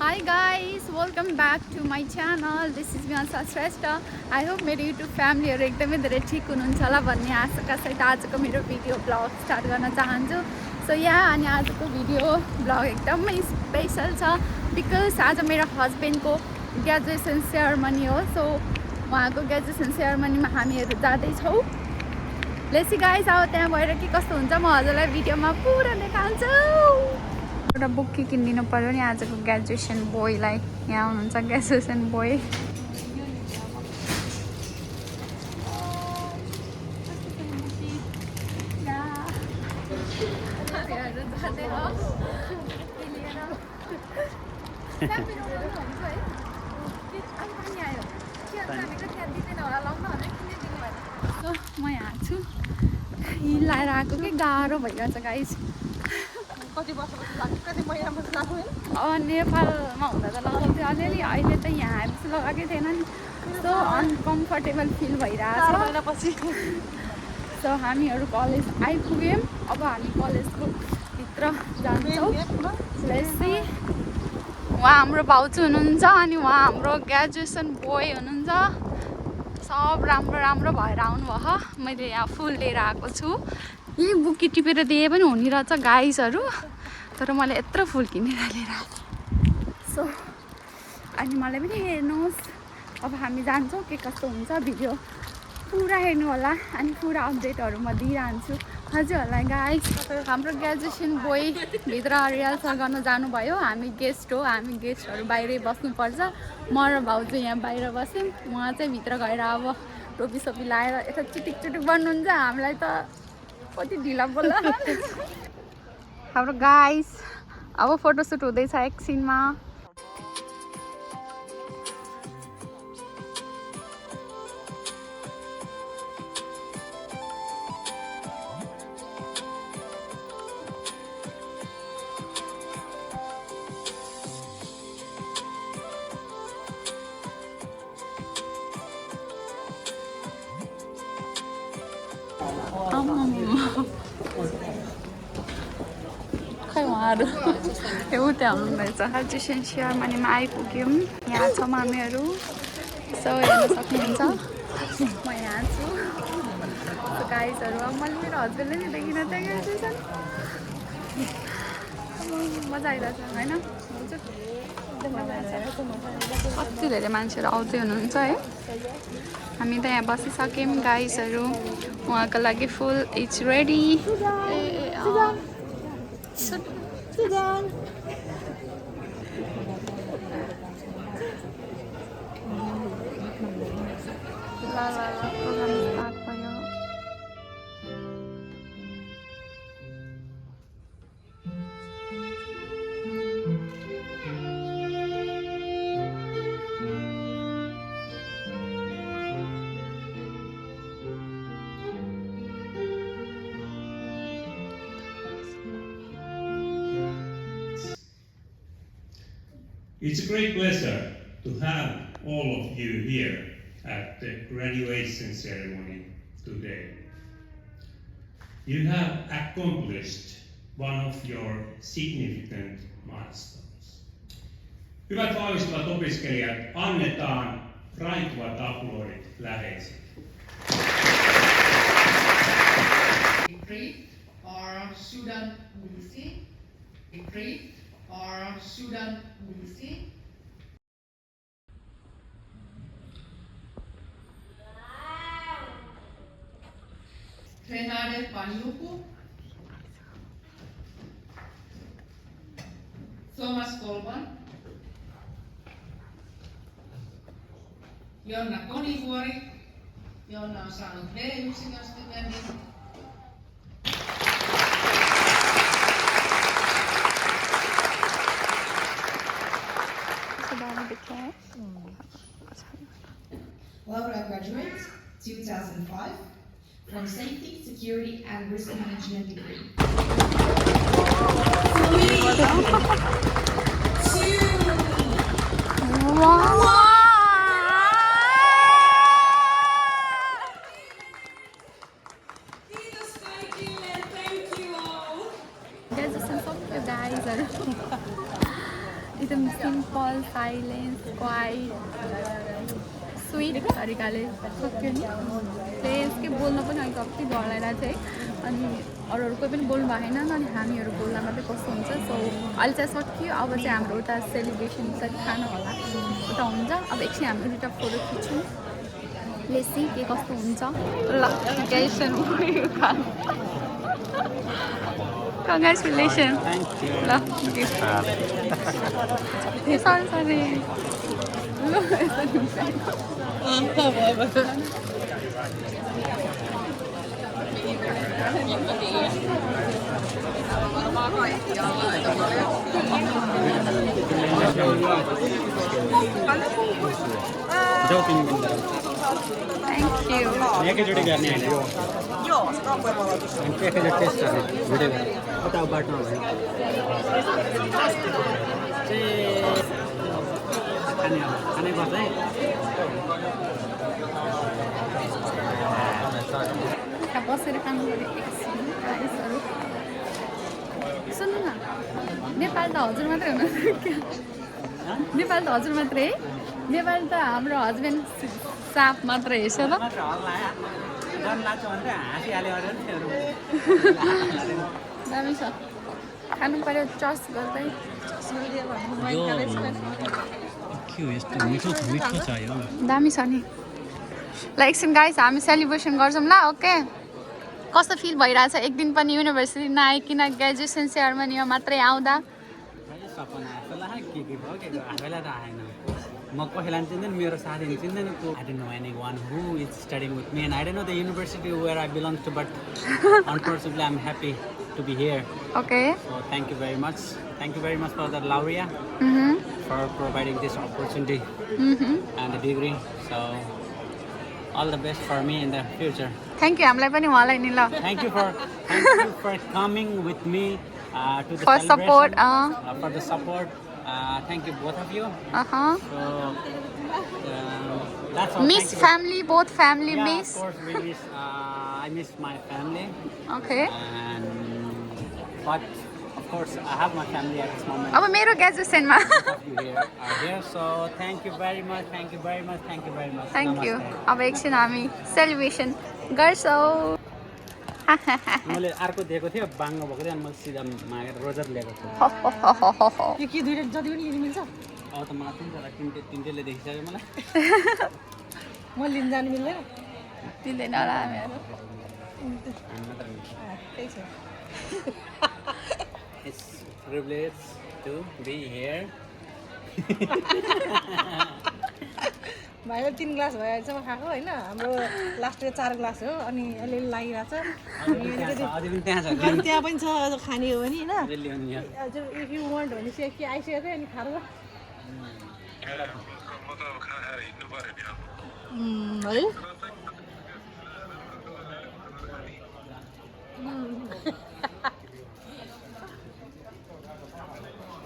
Hi guys, welcome back to my channel. This is Miansa Shrestha. I hope मेरो YouTube फ्यामिलीहरु एकदमै धेरै ठीक हुनुहुन्छ होला भन्ने आशाका साथ आजको मेरो भिडियो ब्लग स्टार्ट गर्न चाहन्छु. सो अनि आजको भिडियो ब्लग एकदमै स्पेशल छ बिकज आज मेरो हस्बेन्डको ग्रेजुएसन सेरेमनी हो. सो उहाँको ग्रेजुएसन सेरेमनीमा हामीहरु जाँदै छौं. लेट्स सी गाइस, अब त्यहाँ गएर के कस्तो हुन्छ म हजुरलाई भिडियोमा पुरा देखाउँछु. एउटा बुक किनिदिनु पर्यो नि आजको ग्रेजुएसन बोयलाई. यहाँ हुनुहुन्छ ग्रेजुएसन बोय. म यहाँ छु. हिलाएर आएको के गाह्रो भइरहेछ गाइस. नेपालमा हुँदा त लगाउँथ्यो अलिअलि, अहिले त यहाँ आएपछि लगाएकै थिएन नि. सो अनकम्फर्टेबल फिल भइरहेछ. सो हामीहरू कलेज आइपुग्यौँ. अब हामी कलेजको भित्र जान्छौँ. उहाँ हाम्रो भाउजू हुनुहुन्छ अनि उहाँ हाम्रो ग्रेजुएसन बोय हुनुहुन्छ. सब राम्रो राम्रो भएर आउनुभयो. मैले यहाँ फुल लिएर आएको छु. यही बुकी टिपेर दिए पनि हुने रहेछ गाइसहरू, तर मैले यत्रो फुल किनेर लिएर आएको. सो अनि मलाई पनि हेर्नुहोस्. अब हामी जान्छौँ. के कस्तो हुन्छ भिडियो पुरा हेर्नु होला अनि पुरा अपडेटहरू म दिइरहन्छु हजुरहरूलाई. गाइस, हाम्रो ग्रेजुएसन बोय भित्र रिहर्सल गर्न जानुभयो. हामी गेस्ट हो, हामी गेस्टहरू बाहिरै बस्नुपर्छ. म र भाउजू यहाँ बाहिर बस्यौँ. उहाँ चाहिँ भित्र गएर अब टोपी सोपी लाएर यता चिटिक चिटिक बन्नुहुन्छ. हामीलाई त कति ढिला बोल्ला. हाम्रो गाइस अब फोटोसुट हुँदैछ एकछिनमा. खै उहाँहरू एउटा हुनुहुँदैछ. ग्रेजुएसन सेरेमनीमा आइपुग्यौँ. यहाँ छौँ हामीहरू. सो हेर्न सक्नुहुन्छ म यहाँ छु. गाइजहरू अब मैले मेरो हस्बेन्डले नि देखिन त्यहाँ ग्रेजुएसन. मजा आइरहेछ होइन. कति धेरै मान्छेहरू आउँदै हुनुहुन्छ है. हामी त यहाँ बसिसक्यौँ गाइजहरू. उहाँको लागि full it's ready. It's a great pleasure to have all of you here at the graduation ceremony today. You have accomplished one of your significant milestones. Hyvät valmistuvat opiskelijat, annetaan raikuvat aplodit läheisille. Decree or Sudan Ulisi. Decree or Sudan Ulisi. Renade Panyuku. Thomas Kolban. Jonna Konivuori. Jonna on saanut D1-stipendiin. Laura graduates 2005 from Safety, Security and Risk Management degree. 3, 2, Wow. एकदम simple silence quite sweet तरिकाले सक्यो नि त्यस के बोल्न पनि अलिक कति डर लागिरहेको थियो है अनि अरूहरू कोही पनि बोल्नु भएन अनि हामीहरू बोल्दा मात्रै कस्तो हुन्छ सो अहिले चाहिँ सक्यो अब चाहिँ हाम्रो उता सेलिब्रेसन चाहिँ खानु होला उता हुन्छ अब एकछिन हामी दुईवटा फोटो खिच्छौँ लेसी के कस्तो हुन्छ ल क्यासन कङ्ग्रेचुलेसन ल सरी सरी ल Thank you. एकैचोटि गर्ने होइन एकैचोटि टेस्ट गर्ने भिडियो गर्ने कता बाटो भयो खाने खाने पर्छ है बसेर काम गरेँ एकछिन गाइसहरू सुन्नु न नेपाल त हजुर मात्रै हुनुहुन्छ नेपाल त हजुर मात्रै है नेपाल त हाम्रो हस्बेन्ड साप मात्र हेर्छ ल दामी छ खानु पर्यो चर्च गर्दै दामी छ नि ल एकछिन गाइस हामी सेलिब्रेसन गर्छौँ ल ओके कस्तो फिल भइरहेछ एक दिन पनि युनिभर्सिटी नआइकन ग्रेजुएसन सेरेमनीमा मात्रै आउँदा म कसैलाई चिन्दैन मेरो साथीले चिन्दैन I don't know anyone who is studying with me and I don't know the university where I belong to but unfortunately I'm happy to be here. Okay. So thank you very much. Thank you very much for the Laurea for providing this opportunity and the degree. So all the best for me in the future. Thank you. हामीलाई पनि उहाँलाई नि ल Thank you for coming with me to the For celebration. support, For the support. Thank you both of you. So that's all. Miss Thank you. family, both family Yeah, miss. of course we miss. I miss my family, Okay. and but of course I have my family at this moment. अब मेरो ग्रेजुएसनमा Both of you here are here, so thank you very much. Thank you very much. Thank you very much. Thank you Namaste. अब एकछिन हामी celebration गर्छौँ मैले अर्को दिएको थियो बाङ्गो भएको थियो अनि मैले सिधा मागेर रोजर ल्याएको थिएँ यो के दुईटा जति पनि लिनु मिल्छ अब त मलाई तिनटैले देखिसक्यो मलाई म लिन जानु मिल्दैन दिँदैन होला हामीहरू त्यही छ It's privilege to be here. भाइले 3 ग्लास भएसम्म खाएको होइन हाम्रो लास्ट 4 ग्लास हो अनि अलिअलि लागिरहेछ अझै पनि त्यहाँ छ अनि त्यहाँ पनि छ अझ खाने हो भने होइन अझै ल्याउनु यहाँ हजुर इफ यु वान्ट भने चाहिँ के आइसकेको थियो अनि खाएर है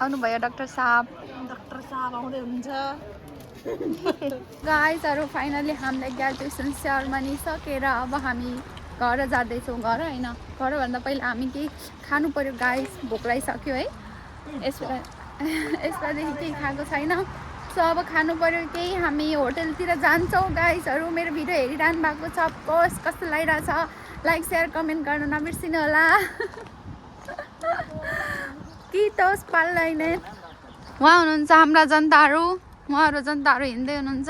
आउनुभयो डाक्टर साहब डाक्टर साहब आउँदै हुनुहुन्छ गाइजहरू फाइनली हामीले ग्रेजुएसन सेरेमनी सकेर अब हामी घर जाँदैछौँ घर होइन घरभन्दा पहिला हामी केही खानु पर्यो गाइस भोक लागिसक्यो है यसपालिदेखि केही खाएको छैन सो अब खानु पर्यो केही हामी होटलतिर जान्छौँ गाइसहरू मेरो भिडियो हेरिरहनु भएको छ कोर्स कस्तो लागिरहेछ लाइक सेयर कमेन्ट गर्नु नबिर्सिनु होला कि तोस पाल्दैन उहाँ हुनुहुन्छ हाम्रा जनताहरू उहाँहरू जनताहरू हिँड्दै हुनुहुन्छ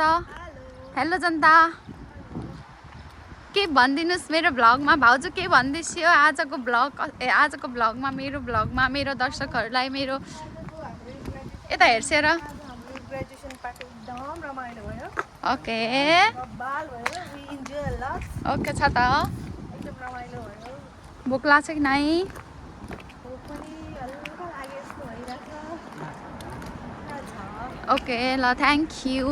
हेलो जनता के भनिदिनुहोस् मेरो भ्लगमा भाउजू के भन्दैछु आजको भ्लगमा मेरो भ्लगमा मेरो दर्शकहरूलाई मेरो यता हेर्छ र ग्रेजुएसन पार्टी एकदम रमाइलो भयो ओके बाल भयो we enjoy a lot okay छ त एकदम रमाइलो भयो भोक लाग्छ कि नै भोक पनि हल्का लागे जस्तो भइरहेछ ओके ल थ्याङ्क यू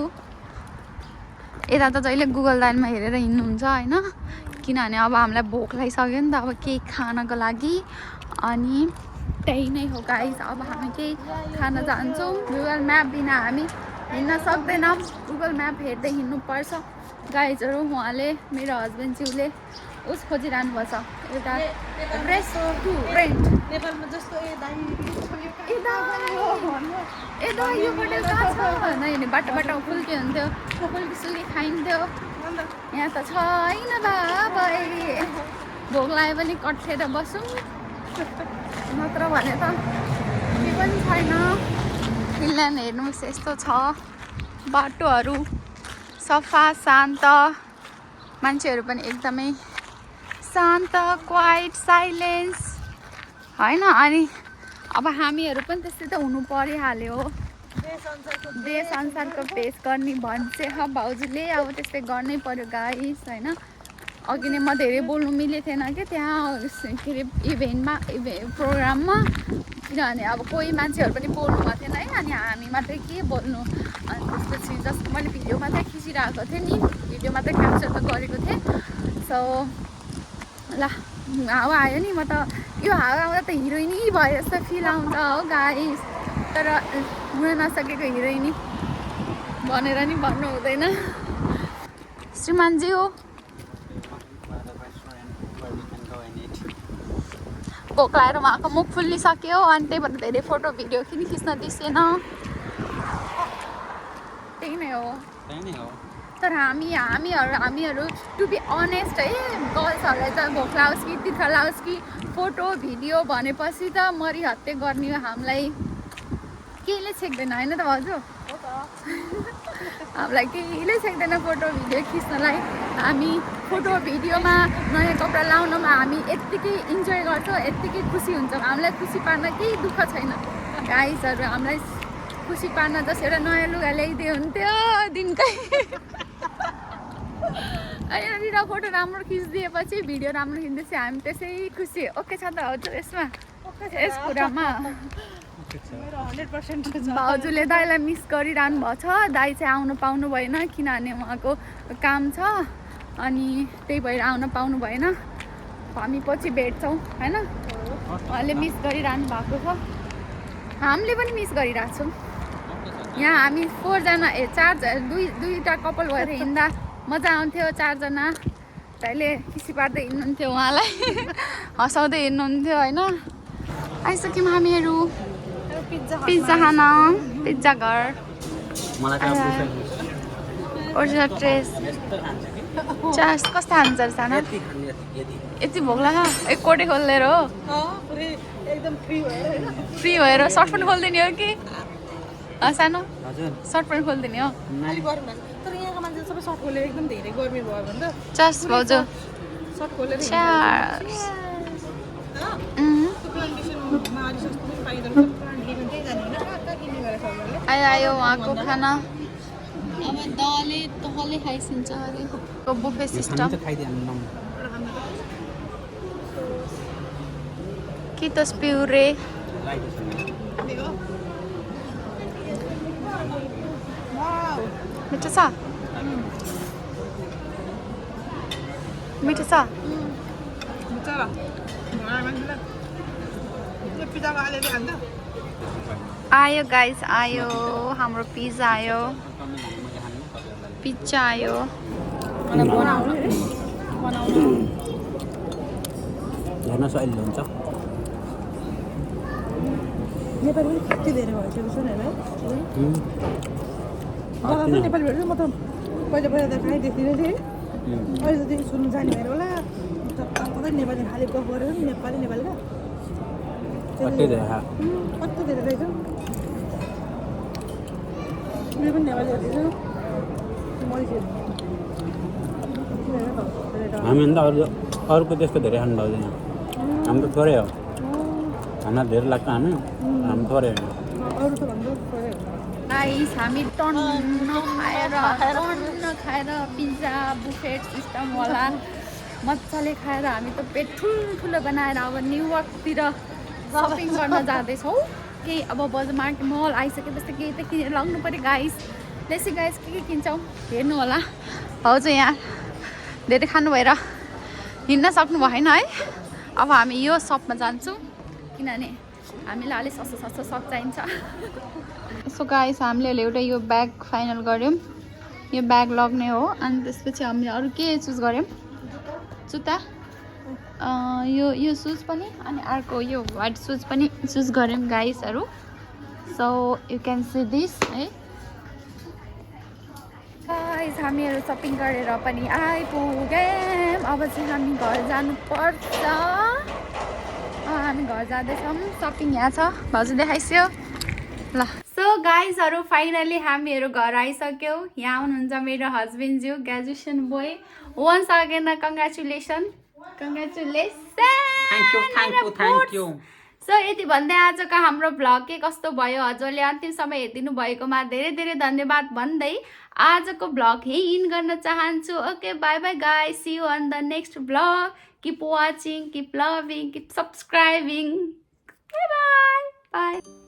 यता त जहिले गुगल लाइनमा हेरेर हिँड्नुहुन्छ होइन किनभने अब हामीलाई भोक लागिसक्यो नि त अब केही खानको लागि अनि त्यही नै हो गाइस अब हामी केही खान जान्छौँ गुगल म्याप बिना हामी हिँड्न सक्दैनौँ गुगल म्याप हेर्दै हिँड्नुपर्छ गाइजहरू उहाँले मेरो हस्बेन्डज्यूले उस खोजिरहनु भएको छ एउटा रेन्ट नेपालमा जस्तो ए दाइ यता यो होटेल कहाँ छ नहेर्ने बाटो बाटोमा फुल्के हुन्थ्यो फुल्की सुल्की खाइन्थ्यो यहाँ त छैन बाबा भोक लाग्यो भने कट्ठेर बसौँ नत्र भने त के पनि छैन फिनल्यान्ड हेर्नुहोस् यस्तो छ बाटोहरू सफा शान्त मान्छेहरू पनि एकदमै शान्त क्वाइट साइलेन्स होइन अनि अब हामीहरू पनि त्यस्तै त हुनु परिहाल्यो हो देश संसारको फेस गर्ने भन्छ भाउजूले अब त्यस्तै गर्नै पर्यो गाइस होइन अघि नै म धेरै बोल्नु मिलेको थिएन कि त्यहाँ के अरे इभेन्टमा प्रोग्राममा किनभने अब कोही मान्छेहरू पनि बोल्नु भएको थिएन है अनि हामी मात्रै के बोल्नु अनि त्यसपछि जस्ट मैले भिडियो मात्रै खिचिरहेको थिएँ नि भिडियो मात्रै क्याप्चर त गरेको थिएँ सो ल हावा आयो नि म त यो हावा आउँदा त हिरोइनै भए जस्तो फिल आउँछ हो गाइस तर हुन नसकेको हिरोइनी भनेर नि भन्नु हुँदैन श्रीमानजी हो भोक लागेर उहाँको मुख फुल्लिसक्यो अनि त्यही भएर धेरै फोटो भिडियो किन खिच्न दिसेन त्यही नै हो तर हामीहरू टु बी अनेस्ट है गर्ल्सहरूलाई त भोक लागोस् कि तिर्खा लागोस् कि फोटो भिडियो भनेपछि त मरिहत्ते गर्ने हो हामीलाई केहीले छेक्दैन होइन त भाउजू हामीलाई केहीले छेक्दैन फोटो भिडियो खिच्नलाई हामी फोटो भिडियोमा नयाँ कपडा लाउनमा हामी यत्तिकै इन्जोय गर्छौँ यत्तिकै खुसी हुन्छौँ हामीलाई खुसी पार्न केही दुःख छैन गाइसहरू हामीलाई खुसी पार्न जस एउटा नयाँ लुगा ल्याइदियो हुन्थ्यो दिनकै अनि फोटो राम्रो खिचिदिएपछि भिडियो राम्रो खिच्दैछ हामी त्यसै खुसी ओके छ त हजुर यसमा यस कुरामा भाउजूले दाइलाई मिस गरिरहनु भएको छ दाइ चाहिँ आउनु पाउनु भएन किनभने उहाँको काम छ अनि त्यही भएर आउन पाउनु भएन हामी पछि भेट्छौँ होइन उहाँले मिस गरिरहनु भएको छ हामीले पनि मिस गरिरहेको छौँ यहाँ हामी 4 जना दुईवटा कपाल भएर हिँड्दा मजा आउँथ्यो 4 जना दाइले खुसी पार्दै हिँड्नुहुन्थ्यो उहाँलाई हँसाउँदै हिँड्नुहुन्थ्यो होइन आइसक्यौँ हामीहरू पिज्जा खान पिज्जा घर ओरिजिनल ड्रेस चार्ज कस्तो खान्छ र सानो यति भोक लाग्यो एक कोटे खोलेर हो फ्री भएर सर्ट पनि खोलिदिने हो कि सानो सर्ट पनि खोलिदिने हो तर यहाँको मान्छे सबै सर्ट खोलेर एकदम धेरै गर्मी भयो भने त चार्ज भाउजू सर्ट खोलेर आयो उहाँको खाना अब तहले खाइसिन्छ अरे बुफे सिस्टम कितोस पिउरे मिठो छ मिठो छ आयो गाइस आयो हाम्रो पिज्जा आयो पिज्जा आयो हेर्न सजिलो हुन्छ नेपाली पनि कति धेरै भइसकेको छ नि होइन नेपाली भेट्छु म त पहिला त खाइदिएको थिएँ अहिले त सुन्नु जाने भएर होला कतै नेपाली खाली गफ गरेर नेपाली का कति धेरै कति धेरै रहेछ मेरो पनि नेपाली हेर्दैछु हामी त अरूको त्यस्तो धेरै खानु पाउँदैन हाम्रो त थोरै हो हामीलाई धेरै लाग्छ हामी थोरै हो अरू त भन्दा थोरै हो गाइस हामी टन्न खाएर पिज्जा बुफेट सिस्टम होला मजाले खाएर हामी त पेट ठुलो बनाएर अब न्युयोर्कतिर सपिङ गर्न जाँदैछौँ केही अब बजार मार्केट मल आइसकेपछि केही त किनेर लाउनु पऱ्यो गाइस त्यसै गाइस के किन्छौँ हेर्नु होला भाउजू यहाँ धेरै खानु भएर हिँड्न सक्नु भएन है अब हामी यो सपमा जान्छौँ किनभने हामीलाई अलिक सस्तो सप चाहिन्छ सो गाइस हामीले एउटा यो ब्याग फाइनल गऱ्यौँ यो ब्याग लग्ने हो अनि त्यसपछि हामीले अरू के चुज गऱ्यौँ जुत्ता यो सुज पनि अनि अर्को यो व्हाइट सुज पनि चुज गऱ्यौँ गाइसहरू so you can see this है गाइस हामीहरू सपिङ गरेर पनि आइपुग्यौँ अब चाहिँ हामी घर जानुपर्छ हामी घर जाँदैछौँ सपिङ यहाँ छ भाउजू देखाइस्यो ल सो गाइजहरू फाइनली हामीहरू घर आइसक्यौँ यहाँ हुनुहुन्छ मेरो हस्बेन्डज्यू graduation boy once again congratulation thank you so यति भन्दै आजको हाम्रो भ्लग के कस्तो भयो हजुरले अन्तिम समय हेरिदिनु भएकोमा धेरै धेरै धन्यवाद भन्दै आजको भ्लग यही इन गर्न चाहन्छु okay bye bye guys see you on the next vlog keep watching keep loving keep subscribing bye by